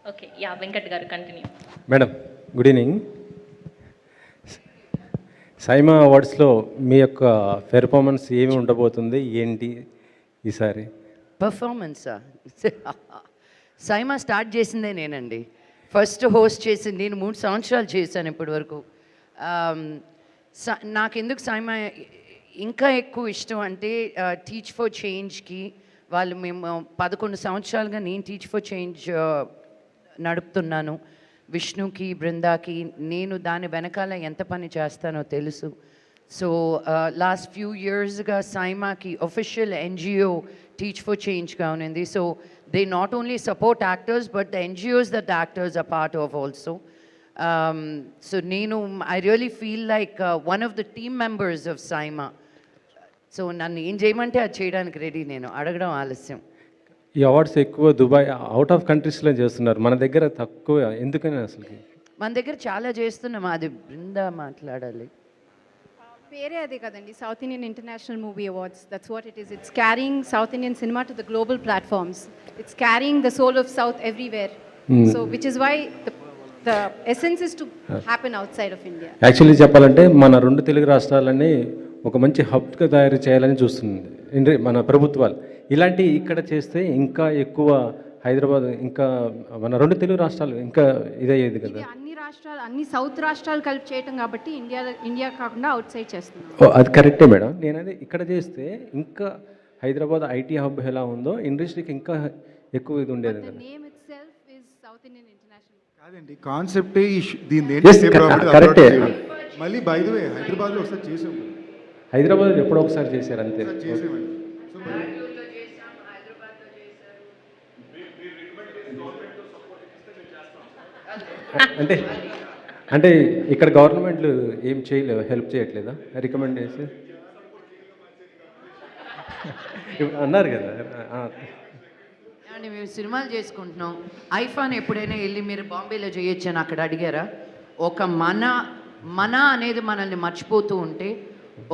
Okay. Yeah! Venkat garu continue. Madam good evening. SIIMA అవార్డ్స్లో మీ యొక్క పెర్ఫార్మెన్స్ ఏమి ఉండబోతుంది ఏంటి ఈసారి? పర్ఫార్మెన్సా? సైమా స్టార్ట్ చేసిందే నేనండి. ఫస్ట్ హోస్ట్ చేసింది నేను. 3 సంవత్సరాలు చేశాను ఇప్పటి వరకు. నాకెందుకు సైమా ఇంకా ఎక్కువ ఇష్టం అంటే టీచ్ ఫర్ చేంజ్కి మేము 11 సంవత్సరాలుగా నేను టీచ్ ఫర్ చేంజ్ నడుపుతున్నాను. విష్ణుకి, బృందాకి నేను దాని వెనకాల ఎంత పని చేస్తానో తెలుసు. సో లాస్ట్ ఫ్యూ ఇయర్స్గా సైమాకి ఒఫిషియల్ ఎన్జిఓ టీచ్ ఫర్ చేంజ్గా ఉన్నింది. So they not only support actors but the NGOs that the actors are part of also. So నేను I really feel like one of the team members of SIIMA. So నన్ను ఏం చేయమంటే అది చేయడానికి ready, నేను అడగడం ఆలస్యం. ఈ అవార్డ్స్ ఎక్కువ దుబాయ్, అవుట్ ఆఫ్ కంట్రీస్లో చేస్తున్నారు, మన దగ్గర తక్కువ, ఎందుకని అసలుకి? మన దగ్గర చాలా చేస్తున్నాం, అది బృందా మాట్లాడాలి. పేరే అదే కదండి, south Indian international movie awards. That's what it is. It's carrying south Indian cinema to the global platforms. It's carrying the soul of south everywhere. So which is why the essence is to happen outside of India. Actually చెప్పాలంటే మన 2 తెలుగు రాష్ట్రాలని ఒక మంచి హబ్గా తయారు చేయాలని చూస్తుంది మన ప్రభుత్వాలు. ఇలాంటి ఇక్కడ చేస్తే ఇంకా ఎక్కువ హైదరాబాద్, ఇంకా మన 2 తెలుగు రాష్ట్రాలు ఇంకా ఇదయ్యేది కదా. అన్ని రాష్ట్రాలు, అన్ని సౌత్ రాష్ట్రాలు కలిపి చేయటం కాబట్టి ఇండియా కాకుండా అవుట్ సైడ్ చేస్తున్నాం. అది కరెక్టే మేడం. నేనది ఇక్కడ చేస్తే ఇంకా హైదరాబాద్ ఐటీ హబ్ ఎలా ఉందో ఇండస్ట్రీకి ఇంకా ఎక్కువ ఇది ఉండేది కదా. Name itself is south Indian international. కాదండి, కాన్సెప్టే దీని కరెక్టే. మళ్ళీ బై ద వే హైదరాబాద్లో ఒకసారి చేసాం. హైదరాబాద్ ఎప్పుడో ఒకసారి చేశారు అంతే. చేసామండి. అంటే అంటే ఇక్కడ గవర్నమెంట్లు ఏం చేయలేవు, హెల్ప్ చేయట్లేదా? రికమెండ్ చేసి అన్నారు కదా. అండి మేము సినిమాలు చేసుకుంటున్నాం. ఐఫాన్ ఎప్పుడైనా వెళ్ళి మీరు బాంబేలో చేయొచ్చు అని అక్కడ అడిగారా? ఒక మన అనేది మనల్ని మర్చిపోతూ ఉంటే,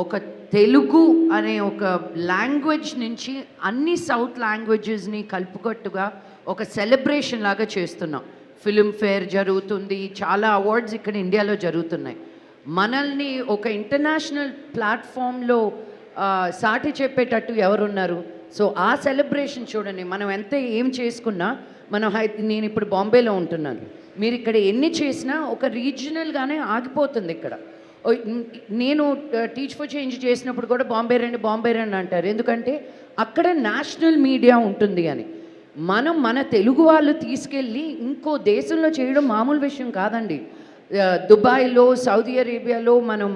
ఒక తెలుగు అనే ఒక లాంగ్వేజ్ నుంచి అన్ని సౌత్ లాంగ్వేజెస్ని కలుపుకట్టుగా ఒక సెలబ్రేషన్ లాగా చేస్తున్నాం. ఫిల్మ్ఫేర్ జరుగుతుంది, చాలా అవార్డ్స్ ఇక్కడ ఇండియాలో జరుగుతున్నాయి. మనల్ని ఒక ఇంటర్నేషనల్ ప్లాట్ఫామ్లో సాటి చెప్పేటట్టు ఎవరున్నారు? సో ఆ సెలబ్రేషన్ చూడండి. మనం ఎంత ఏం చేసుకున్నా, నేను ఇప్పుడు బాంబేలో ఉంటున్నాను, మీరు ఇక్కడ ఎన్ని చేసినా ఒక రీజనల్గానే ఆగిపోతుంది ఇక్కడ. నేను టీచ్ ఫర్ చేంజ్ చేసినప్పుడు కూడా బాంబే రండి అంటారు. ఎందుకంటే అక్కడ నేషనల్ మీడియా ఉంటుంది అని. మన తెలుగు వాళ్ళు తీసుకెళ్ళి ఇంకో దేశంలో చేయడం మామూలు విషయం కాదండి. దుబాయ్లో, సౌదీ అరేబియాలో, మనం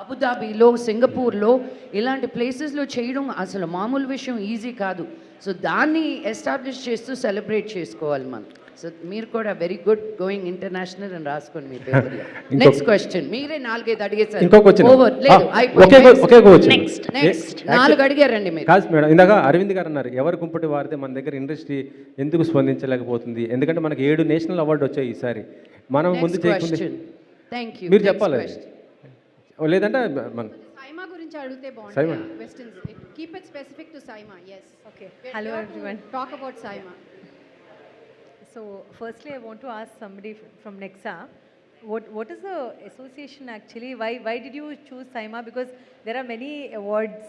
అబుదాబీలో, సింగపూర్లో ఇలాంటి ప్లేసెస్లో చేయడం అసలు మామూలు విషయం, ఈజీ కాదు. సో దాన్ని ఎస్టాబ్లిష్ చేస్తూ సెలబ్రేట్ చేసుకోవాలి మనం. సో మీరు కూడా వెరీ గుడ్, గోయింగ్ ఇంటర్నేషనల్ అని రాసుకోండి మీ పేపర్లో. Next question. మీరే 4-5 అడిగేసారు. ఓవర్ లేదు, 4 అడిగారండి మీరు. కాదు మేడం, ఇందాక అరవింద్ గారు అన్నారు ఎవరు కుంపటి వారితే మన దగ్గర ఇండస్ట్రీ ఎందుకు స్పందించలేకపోతుంది, ఎందుకంటే మనకి 7 నేషనల్ అవార్డు వచ్చాయి ఈసారి. మనం ముందు చేయకుండా మీరు చెప్పాలి, లేదంటే మన సైమా గురించి అడిగితే SIIMA westerns. Keep it specific to SIIMA. yes. Okay. Hello everyone. Talk about Saima. So firstly I want to ask somebody from Nexa, what is the association actually? Why did you choose Saima? Because there are many awards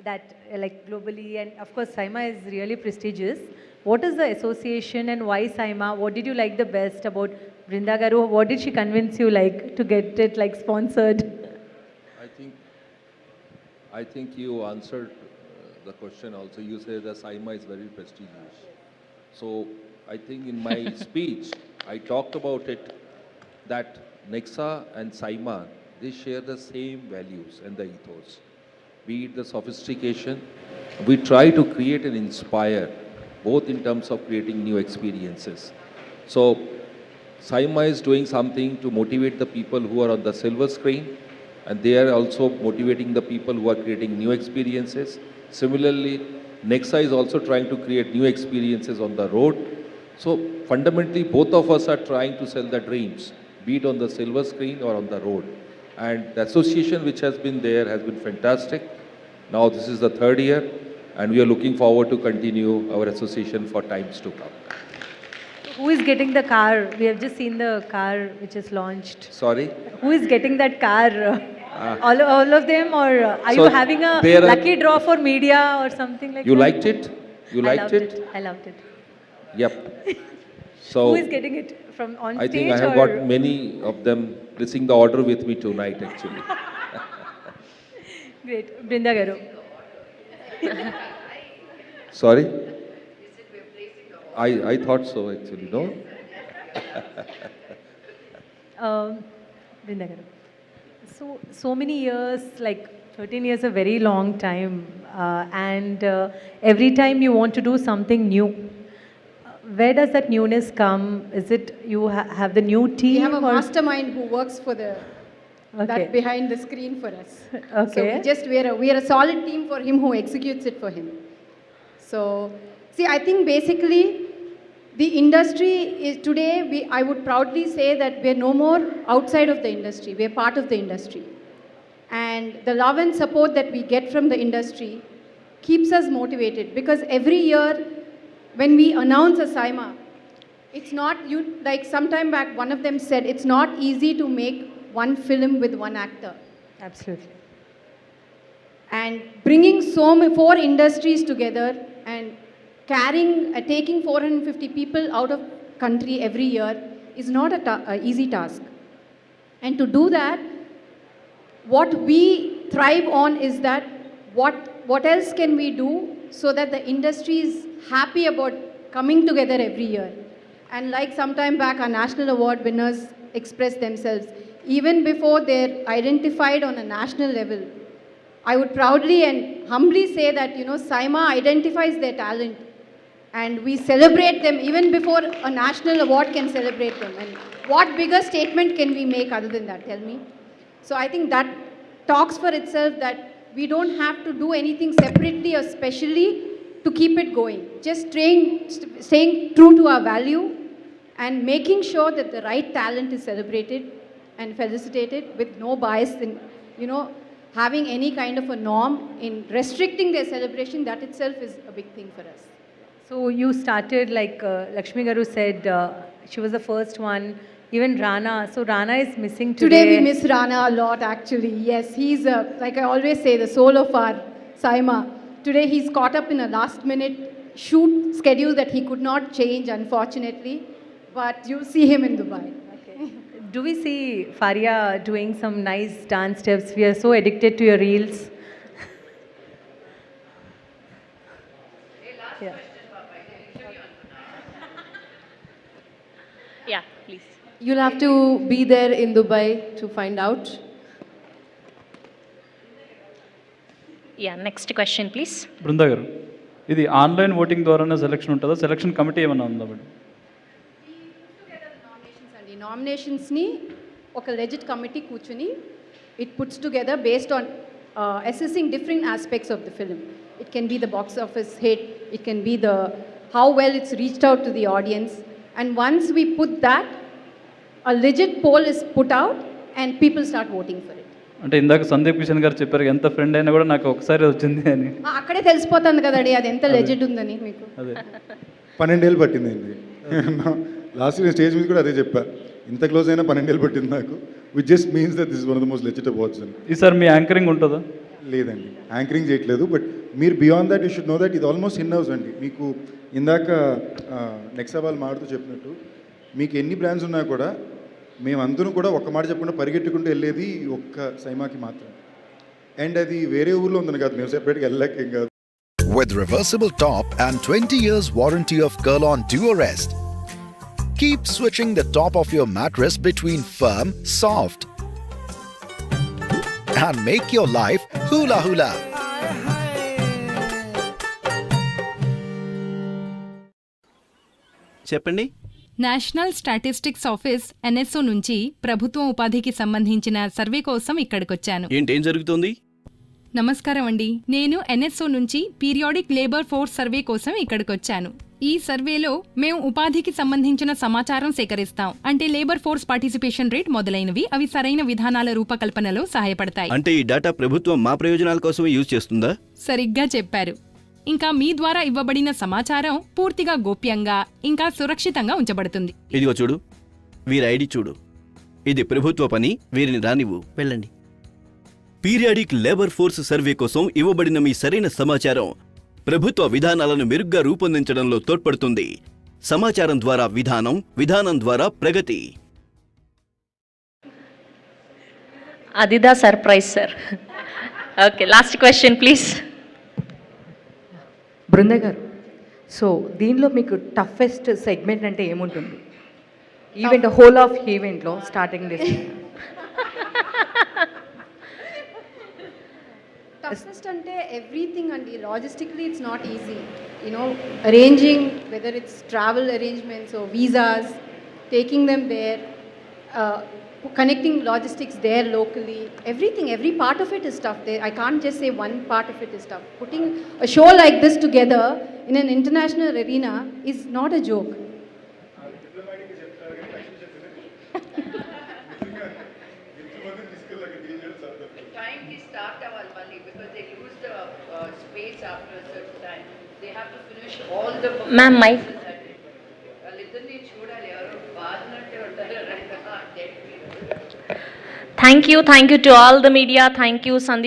that like globally, and of course Saima is really prestigious. What is the association and why Saima? What did you like the best about Brinda Garu? What did she convince you like to get it like sponsored? I think you answered the question also. You say that Saima is very prestigious. So I think in my speech I talked about it, that Nexa and Saima, they share the same values and the ethos. Be it the sophistication, we try to create and inspire, both in terms of creating new experiences. So Saima is doing something to motivate the people who are on the silver screen, and they are also motivating the people who are creating new experiences. Similarly, Nexa is also trying to create new experiences on the road. So fundamentally, both of us are trying to sell the dreams, be it on the silver screen or on the road. And the association which has been there has been fantastic. Now this is the 3rd year, and we are looking forward to continue our association for times to come. Who is getting the car? We have just seen the car which is launched. Sorry? Who is getting that car? All of them, or are So you having a there are- lucky draw for media or something like You that? liked it? You I liked loved it? I loved it. Yep. So Who is getting it from on I stage? think I have or? got many of them placing the order with me tonight actually. Great, Brinda Garu. Sorry? I thought so actually, no? Brinda Garu. So many years, like 13 years, a very long time, and every time you want to do something new. Where does that newness come? Is it you have the new team? We have a or- mastermind who works for the Okay. that behind the screen for us. Okay. So we are a solid team for him who executes it for him. So see, I think basically the industry is today. I would proudly say that we are no more outside of the industry. We are part of the industry, and the love and support that we get from the industry keeps us motivated, because every year when we announce a SIMA, it's not like sometime back one of them said it's not easy to make one film with one actor. Absolutely. And bringing four industries together and taking 450 people out of country every year is not a easy task. And to do that, what we thrive on is that what else can we do so that the industry is happy about coming together every year. And like sometime back our national award winners expressed themselves, even before they're identified on a national level, I would proudly and humbly say that, SIMA identifies their talent and we celebrate them even before a national award can celebrate them. And what bigger statement can we make other than that? Tell me. So I think that talks for itself that we don't have to do anything separately or specially to keep it going. Just staying true to our value and making sure that the right talent is celebrated and felicitated with no bias in, having any kind of a norm in restricting their celebration. That itself is a big thing for us. So you started, like Lakshmi Garu said, she was the first one. Even Rana. So Rana is missing today. Today we miss Rana a lot actually. Yes, he's, like I always say, the soul of our SIMA. Today he's caught up in a last minute shoot schedule that he could not change, unfortunately. But you'll see him in Dubai. Okay. Do we see Faria doing some nice dance steps? We are so addicted to your reels. Yeah. Yeah, please. You'll have to be there in Dubai to find out. Yeah, next question, please. Brinda గారు, ఇది online voting ద్వారానే selection ఉంటుందా? Selection committee ఏమన్నా ఉందా madam? Nominations and nominations ni oka legit committee కూర్చుని it puts together based on assessing different aspects of the film. It can be the box office hit, it can be how well it's reached out to the audience, and once we put that, a legit poll is put out and people start voting for it. అంటే ఇందాక సందీప్ కిషన్ గారు చెప్పారు ఎంత friend అయినా కూడా నాకు ఒకసారి వచ్చింది అని. అక్కడే తెలిసిపోతుంది కదండి అది ఎంత లెజెండ్ ఉందని మీకు. అదే 12 ఏళ్ళు పట్టిందండి. లాస్ట్ నేను స్టేజ్ మీద కూడా అదే చెప్పా, ఇంత క్లోజ్ అయినా 12 ఏళ్ళు పట్టింది నాకు. Which just means that this one of the most legit awards అని. ఈసారి మీ యాంకరింగ్ ఉంటుందా? లేదండి, యాంకరింగ్ చేయట్లేదు. బట్ మీరు beyond that you should know that ఇది ఆల్మోస్ట్ ఇన్ హౌస్ అండి. మీకు ఇందాక నెక్సా వాళ్ళు మాడుతూ చెప్పినట్టు మీకు ఎన్ని బ్రాండ్స్ ఉన్నా కూడా మేమందరం కూడా ఒక్క మాట చెప్పకుండా పరిగెట్టుకుంటూ వెళ్ళేది ఒక్క సైమాకి మాత్రం. అండ్ అది వేరే ఊర్లో ఉందని కాదు, మేము సెపరేట్గా వెళ్ళలేకేం కాదు. With reversible top and 20 years warranty of Kurlon Duo-Rest, keep switching the top of your mattress between firm, soft, and make your life hula hula. చెప్పండి. నేషనల్ స్టాటిస్టిక్స్ ఆఫీస్ NSO నుంచి ప్రభుత్వం ఉపాధికి సంబంధించిన సర్వే కోసం ఇక్కడికొచ్చాను. ఏంటేం జరుగుతోంది? నమస్కారం అండి, నేను NSO నుంచి పీరియాడిక్ లేబర్ ఫోర్స్ సర్వే కోసం ఇక్కడికొచ్చాను. ఈ సర్వేలో మేము ఉపాధికి సంబంధించిన సమాచారం సేకరిస్తాం. అంటే లేబర్ ఫోర్స్ పార్టిసిపేషన్ రేట్ మొదలైనవి. అవి సరైన విధానాల రూపకల్పనలో సహాయపడతాయి. అంటే ఈ డేటా ప్రభుత్వం మా ప్రయోజనాల కోసమే యూజ్ చేస్తుందా? సరిగ్గా చెప్పారు. ఇంకా మీ ద్వారా ఇవ్వబడిన సమాచారం పూర్తిగా గోప్యంగా ఇంకా సురక్షితంగా ఉంచబడుతుంది. ఇదిగో చూడు, వీరి ఐడి చూడు. ఇది ప్రభుత్వ పని, వీరిని రానివ్వు. వెళ్ళండి. పీరియాడిక్ లేబర్ ఫోర్స్ సర్వే కోసం ఇవ్వబడిన మీ సరైన సమాచారం ప్రభుత్వ విధానాలను మెరుగ్గా రూపొందించడంలో తోడ్పడుతుంది. సమాచారం ద్వారా విధానం, విధానం ద్వారా ప్రగతి. అదిదా surprise sir. Okay, last question please. Brinda garu, so దీనిలో మీకు టఫెస్ట్ సెగ్మెంట్ అంటే ఏముంటుంది? ఈవెంట్, హోల్ ఆఫ్ ఈవెంట్లో starting this. Toughest ante everything andi, logistically it's not easy, you know, arranging whether it's travel arrangements or visas, taking them there, connecting logistics there locally, everything, every part of it is tough there. I can't just say one part of it is tough. Putting a show like this together in an international arena is not a joke. Time ki start అవ్వాలి మళ్ళీ, because they lose the space after a certain time. They have to finish all the Ma'am, వాళ్ళిద్దరిని చూడాలి, ఎవరు బాధినట్టే ఉంటారు. Thank you to all the media. Thank you, Sandeep.